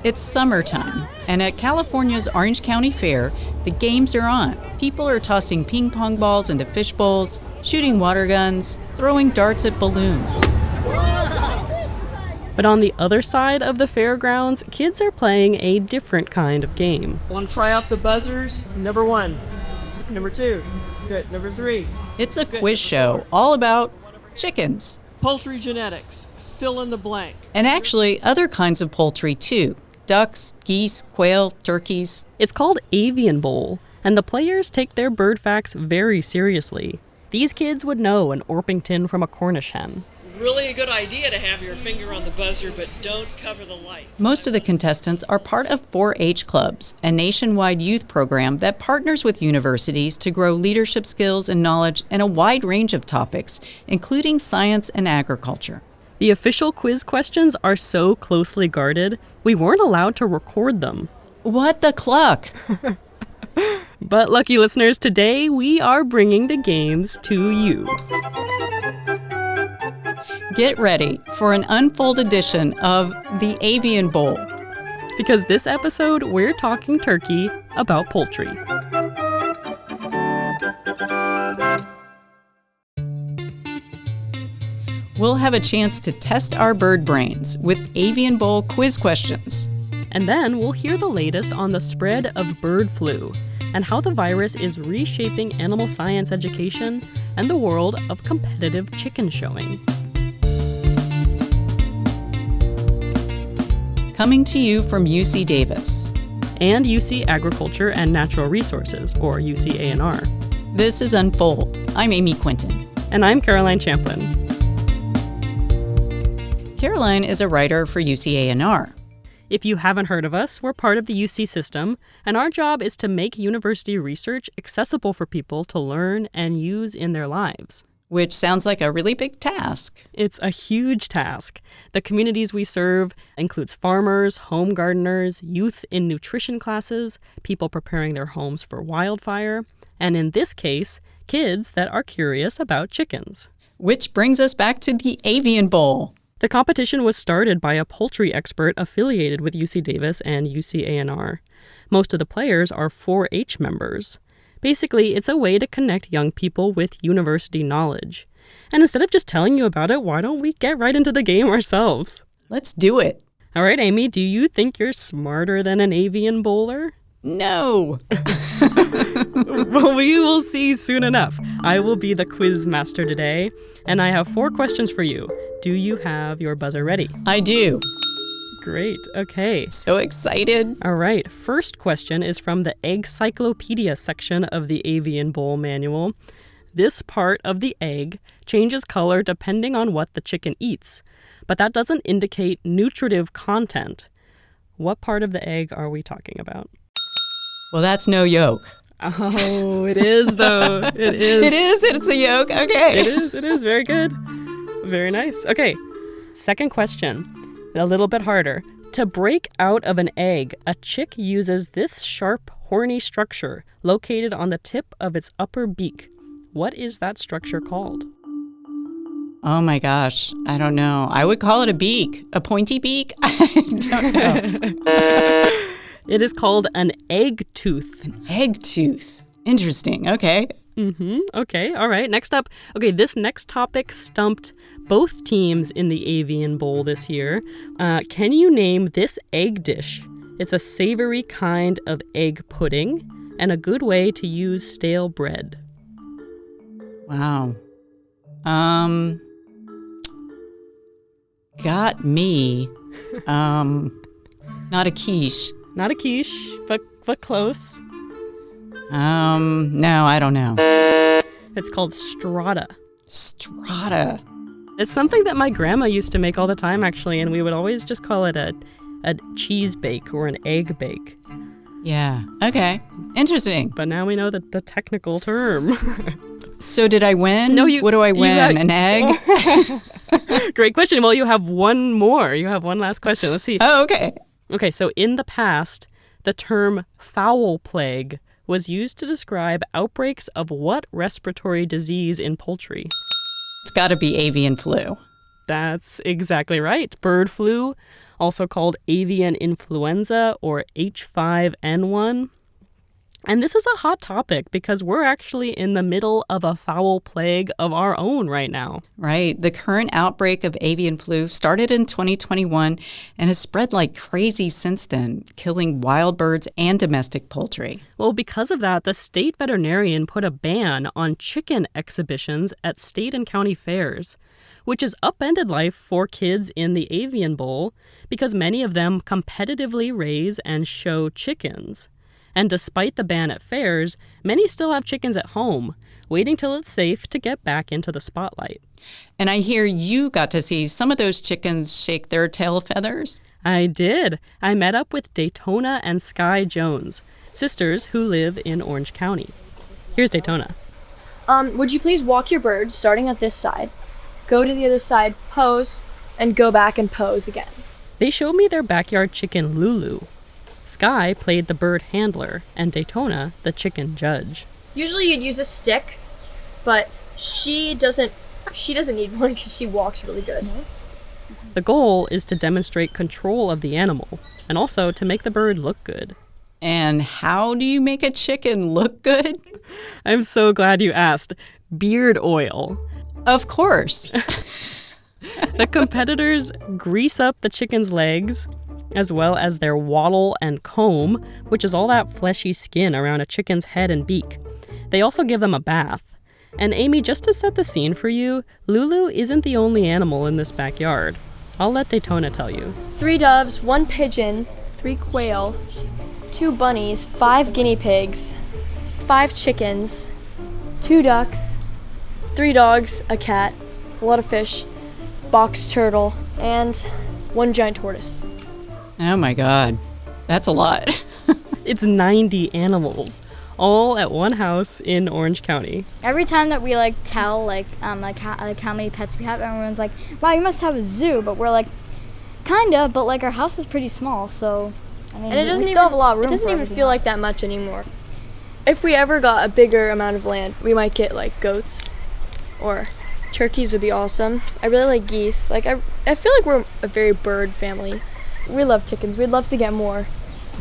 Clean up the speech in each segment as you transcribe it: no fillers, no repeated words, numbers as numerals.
It's summertime, and at California's Orange County Fair, the games are on. People are tossing ping pong balls into fish bowls, shooting water guns, throwing darts at balloons. But on the other side of the fairgrounds, kids are playing a different kind of game. Want to try out the buzzers? Number 1. Number 2. Good. Number 3. It's a quiz show all about chickens. Poultry genetics. Fill in the blank. And actually, other kinds of poultry too. Ducks, geese, quail, turkeys. It's called Avian Bowl, and the players take their bird facts very seriously. These kids would know an Orpington from a Cornish hen. Really a good idea to have your finger on the buzzer, but don't cover the light. Most of the contestants are part of 4-H Clubs, a nationwide youth program that partners with universities to grow leadership skills and knowledge in a wide range of topics, including science and agriculture. The official quiz questions are so closely guarded, we weren't allowed to record them. What the cluck? But lucky listeners, today we are bringing the games to you. Get ready for an unfold edition of the Avian Bowl. Because this episode, we're talking turkey about poultry. We'll have a chance to test our bird brains with Avian Bowl quiz questions. And then we'll hear the latest on the spread of bird flu and how the virus is reshaping animal science education and the world of competitive chicken showing. Coming to you from UC Davis. And UC Agriculture and Natural Resources, or UC A&R. This is Unfold. I'm Amy Quinton. And I'm Caroline Champlin. Caroline is a writer for UC A&R. If you haven't heard of us, we're part of the UC system, and our job is to make university research accessible for people to learn and use in their lives. Which sounds like a really big task. It's a huge task. The communities we serve includes farmers, home gardeners, youth in nutrition classes, people preparing their homes for wildfire, and in this case, kids that are curious about chickens. Which brings us back to the Avian Bowl. The competition was started by a poultry expert affiliated with UC Davis and UC A&R. Most of the players are 4-H members. Basically, it's a way to connect young people with university knowledge. And instead of just telling you about it, why don't we get right into the game ourselves? Let's do it. All right, Amy, do you think you're smarter than an avian bowler? No. Well, we will see soon enough. I will be the quiz master today, and I have 4 questions for you. Do you have your buzzer ready? I do. Great. Okay. So excited. All right. First question is from the Eggcyclopedia section of the Avian Bowl manual. This part of the egg changes color depending on what the chicken eats, but that doesn't indicate nutritive content. What part of the egg are we talking about? Well, that's no yolk. Oh, it is though. It is. It is. It's a yolk. Okay. It is. It is. Very good. Very nice. Okay. Second question. A little bit harder. To break out of an egg, a chick uses this sharp, horny structure located on the tip of its upper beak. What is that structure called? Oh my gosh. I don't know. I would call it a beak. A pointy beak? I don't know. It is called an egg tooth. An egg tooth. Interesting. Okay. Okay. All right. Next up. Okay, this next topic stumped both teams in the Avian Bowl this year. Can you name this egg dish? It's a savory kind of egg pudding and a good way to use stale bread. Wow. Got me. Not a quiche. Not a quiche, but close. No, I don't know. It's called strata. Strata. It's something that my grandma used to make all the time, actually, and we would always just call it a cheese bake or an egg bake. Yeah. Okay. Interesting. But now we know the technical term. So did I win? No, what do I win? An egg? Great question. Well, you have one more. You have one last question. Let's see. Oh, okay. Okay, so in the past, the term fowl plague was used to describe outbreaks of what respiratory disease in poultry? It's got to be avian flu. That's exactly right. Bird flu. also called avian influenza or H5N1. And this is a hot topic because we're actually in the middle of a fowl plague of our own right now. Right. The current outbreak of avian flu started in 2021 and has spread like crazy since then, killing wild birds and domestic poultry. Well, because of that, the state veterinarian put a ban on chicken exhibitions at state and county fairs, which has upended life for kids in the avian bowl because many of them competitively raise and show chickens. And despite the ban at fairs, many still have chickens at home, waiting till it's safe to get back into the spotlight. And I hear you got to see some of those chickens shake their tail feathers. I did. I met up with Daytona and Sky Jones, sisters who live in Orange County. Here's Daytona. Would you please walk your bird starting at this side, go to the other side, pose, and go back and pose again? They showed me their backyard chicken, Lulu. Sky played the bird handler, and Daytona the chicken judge. Usually you'd use a stick, but she doesn't need one because she walks really good. The goal is to demonstrate control of the animal, and also to make the bird look good. And how do you make a chicken look good? I'm so glad you asked. Beard oil. Of course. The competitors grease up the chicken's legs, as well as their wattle and comb, which is all that fleshy skin around a chicken's head and beak. They also give them a bath. And Amy, just to set the scene for you, Lulu isn't the only animal in this backyard. I'll let Daytona tell you. 3 doves, 1 pigeon, 3 quail, 2 bunnies, 5 guinea pigs, 5 chickens, 2 ducks, 3 dogs, a cat, a lot of fish, box turtle, and 1 giant tortoise. Oh my God, that's a lot. It's 90 animals, all at one house in Orange County. Every time that we tell how many pets we have, everyone's like, "Wow, you must have a zoo." But we're like, kinda, but our house is pretty small, so I mean, And we still have a lot of room. It doesn't for even feel like that much anymore. If we ever got a bigger amount of land, we might get goats, or turkeys would be awesome. I really like geese. I feel like we're a very bird family. We love chickens. We'd love to get more.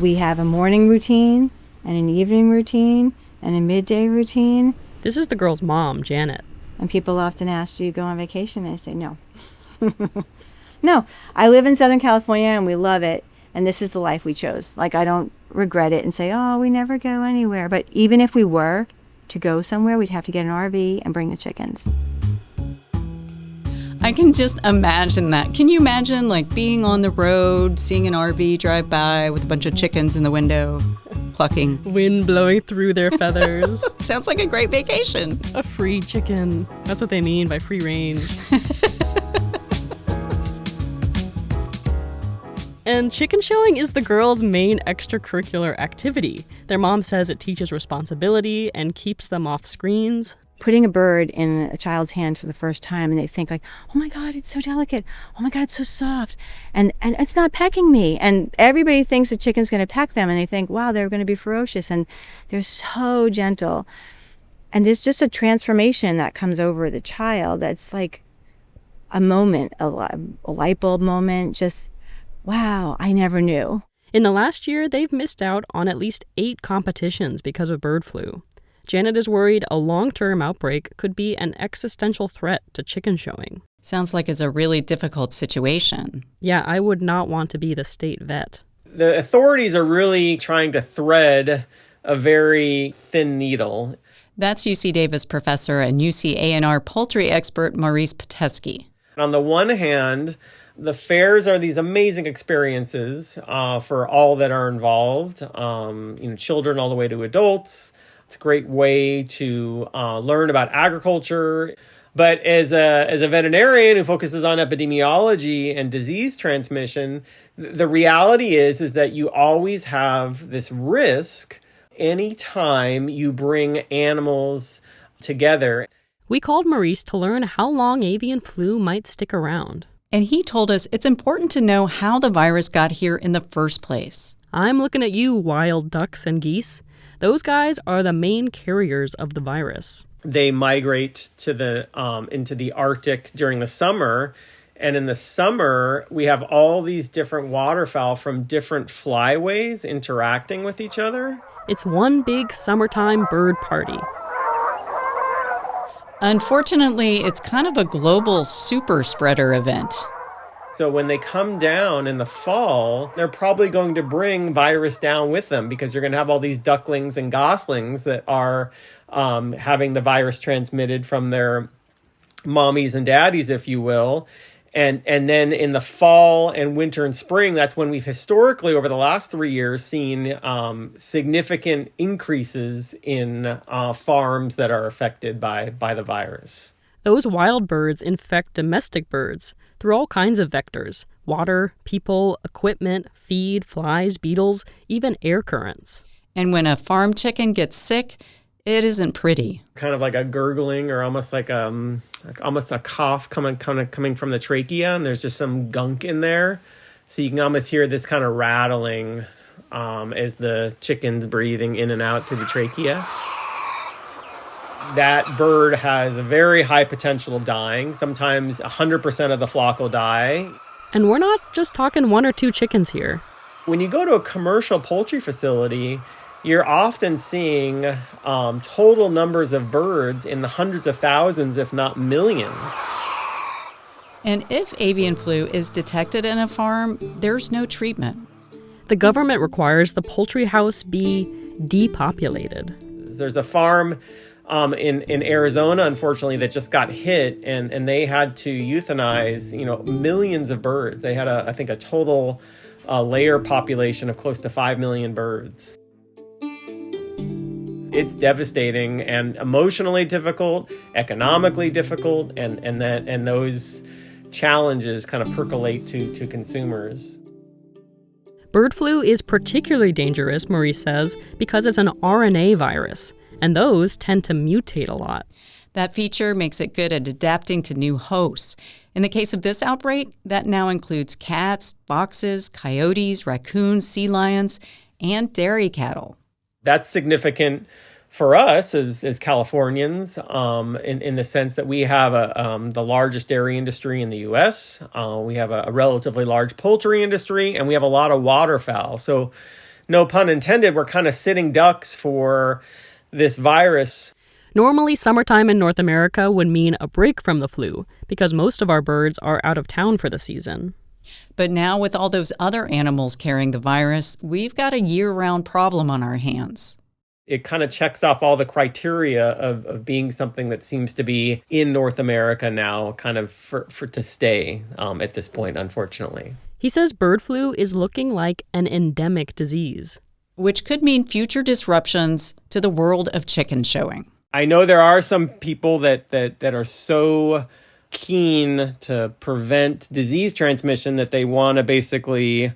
We have a morning routine and an evening routine and a midday routine. This is the girl's mom, Janet. And people often ask, do you go on vacation? And I say, no. No, I live in Southern California and we love it. And this is the life we chose. I don't regret it and say, oh, we never go anywhere. But even if we were to go somewhere, we'd have to get an RV and bring the chickens. I can just imagine that. Can you imagine being on the road, seeing an RV drive by with a bunch of chickens in the window, clucking? Wind blowing through their feathers. Sounds like a great vacation. A free chicken. That's what they mean by free range. And chicken showing is the girls' main extracurricular activity. Their mom says it teaches responsibility and keeps them off screens. Putting a bird in a child's hand for the first time and they think oh my God, it's so delicate. Oh my God, it's so soft. And it's not pecking me. And everybody thinks the chicken's going to peck them and they think, wow, they're going to be ferocious. And they're so gentle. And there's just a transformation that comes over the child that's like a moment, a light bulb moment. Just, wow, I never knew. In the last year, they've missed out on at least 8 competitions because of bird flu. Janet is worried a long-term outbreak could be an existential threat to chicken showing. Sounds like it's a really difficult situation. Yeah, I would not want to be the state vet. The authorities are really trying to thread a very thin needle. That's UC Davis professor and UC A&R poultry expert Maurice Pitesky. On the one hand, the fairs are these amazing experiences for all that are involved, children all the way to adults. It's a great way to learn about agriculture. But as a veterinarian who focuses on epidemiology and disease transmission, the reality is that you always have this risk anytime you bring animals together. We called Maurice to learn how long avian flu might stick around. And he told us it's important to know how the virus got here in the first place. I'm looking at you, wild ducks and geese. Those guys are the main carriers of the virus. They migrate to into the Arctic during the summer, And in the summer, we have all these different waterfowl from different flyways interacting with each other. It's one big summertime bird party. Unfortunately, it's kind of a global super spreader event. So when they come down in the fall, they're probably going to bring virus down with them because you're going to have all these ducklings and goslings that are having the virus transmitted from their mommies and daddies, if you will. And then in the fall and winter and spring, that's when we've historically, over the last 3 years, seen significant increases in farms that are affected by the virus. Those wild birds infect domestic birds through all kinds of vectors: water, people, equipment, feed, flies, beetles, even air currents. And when a farm chicken gets sick, it isn't pretty. Kind of like a gurgling or almost like almost a cough coming from the trachea, and there's just some gunk in there. So you can almost hear this kind of rattling as the chicken's breathing in and out through the trachea. That bird has a very high potential of dying. Sometimes 100% of the flock will die. And we're not just talking 1 or 2 chickens here. When you go to a commercial poultry facility, you're often seeing total numbers of birds in the hundreds of thousands, if not millions. And if avian flu is detected in a farm, there's no treatment. The government requires the poultry house be depopulated. There's a farm in Arizona, unfortunately, that just got hit, and they had to euthanize, millions of birds. They had, I think, a total layer population of close to 5 million birds. It's devastating and emotionally difficult, economically difficult, and those challenges kind of percolate to consumers. Bird flu is particularly dangerous, Maurice says, because it's an RNA virus, and those tend to mutate a lot. That feature makes it good at adapting to new hosts. In the case of this outbreak, that now includes cats, foxes, coyotes, raccoons, sea lions, and dairy cattle. That's significant for us as Californians, in the sense that we have the largest dairy industry in the U.S. We have a relatively large poultry industry, and we have a lot of waterfowl. So, no pun intended, we're kind of sitting ducks for this virus. Normally, summertime in North America would mean a break from the flu because most of our birds are out of town for the season. But now with all those other animals carrying the virus, we've got a year-round problem on our hands. It kind of checks off all the criteria of being something that seems to be in North America now, kind of for to stay at this point, unfortunately. He says bird flu is looking like an endemic disease, which could mean future disruptions to the world of chicken showing. I know there are some people that are so keen to prevent disease transmission that they want to basically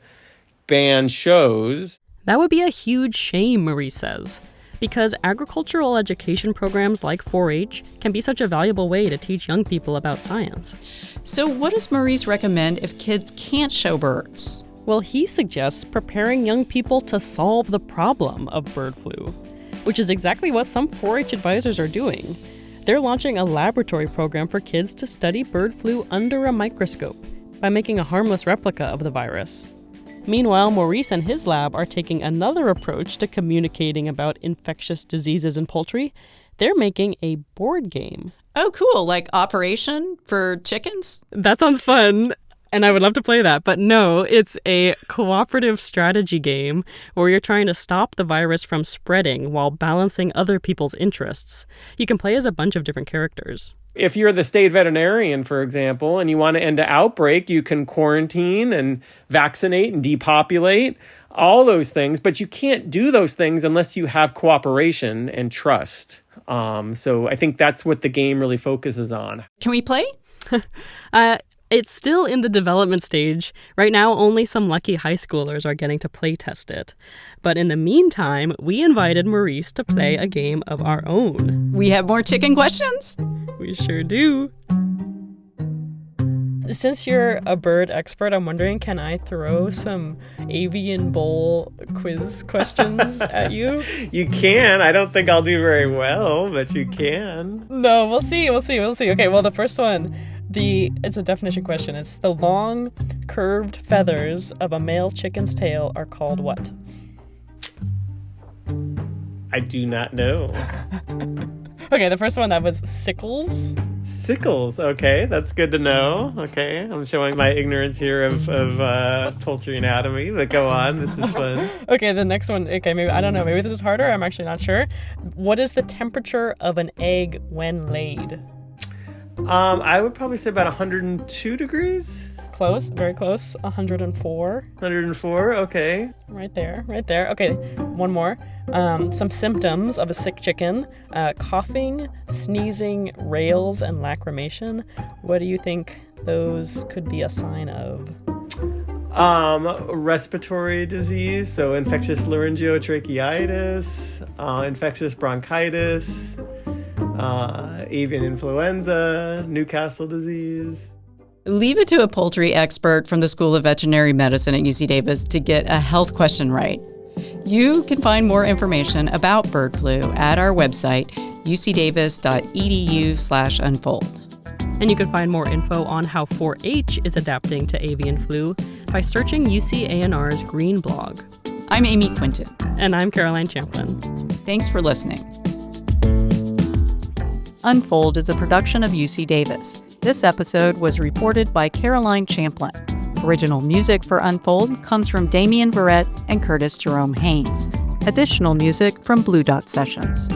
ban shows. That would be a huge shame, Maurice says, because agricultural education programs like 4-H can be such a valuable way to teach young people about science. So what does Maurice recommend if kids can't show birds? Well, he suggests preparing young people to solve the problem of bird flu, which is exactly what some 4-H advisors are doing. They're launching a laboratory program for kids to study bird flu under a microscope by making a harmless replica of the virus. Meanwhile, Maurice and his lab are taking another approach to communicating about infectious diseases in poultry. They're making a board game. Oh, cool. Like Operation for chickens? That sounds fun. And I would love to play that. But no, it's a cooperative strategy game where you're trying to stop the virus from spreading while balancing other people's interests. You can play as a bunch of different characters. If you're the state veterinarian, for example, and you want to end an outbreak, you can quarantine and vaccinate and depopulate, all those things. But you can't do those things unless you have cooperation and trust. So I think that's what the game really focuses on. Can we play? It's still in the development stage. Right now, only some lucky high schoolers are getting to play test it. But in the meantime, we invited Maurice to play a game of our own. We have more chicken questions? We sure do. Since you're a bird expert, I'm wondering, can I throw some avian bowl quiz questions at you? You can. I don't think I'll do very well, but you can. No, we'll see. Okay, well, the first one. It's a definition question. It's the long, curved feathers of a male chicken's tail are called what? I do not know. Okay, the first one, that was sickles. Sickles, okay, that's good to know. Okay, I'm showing my ignorance here of poultry anatomy, but go on, this is fun. Okay, the next one, okay, maybe, I don't know, maybe this is harder, I'm actually not sure. What is the temperature of an egg when laid? I would probably say about 102 degrees. Close, very close, 104. 104, okay. Right there. Okay, one more. Some symptoms of a sick chicken: coughing, sneezing, rales, and lacrimation. What do you think those could be a sign of? Respiratory disease, so infectious laryngotracheitis, infectious bronchitis, avian influenza, Newcastle disease. Leave it to a poultry expert from the School of Veterinary Medicine at UC Davis to get a health question right. You can find more information about bird flu at our website, ucdavis.edu/unfold. And you can find more info on how 4-H is adapting to avian flu by searching UCANR's Green blog. I'm Amy Quinton. And I'm Caroline Champlin. Thanks for listening. Unfold is a production of UC Davis. This episode was reported by Caroline Champlin. Original music for Unfold comes from Damian Verrett and Curtis Jerome Haynes. Additional music from Blue Dot Sessions.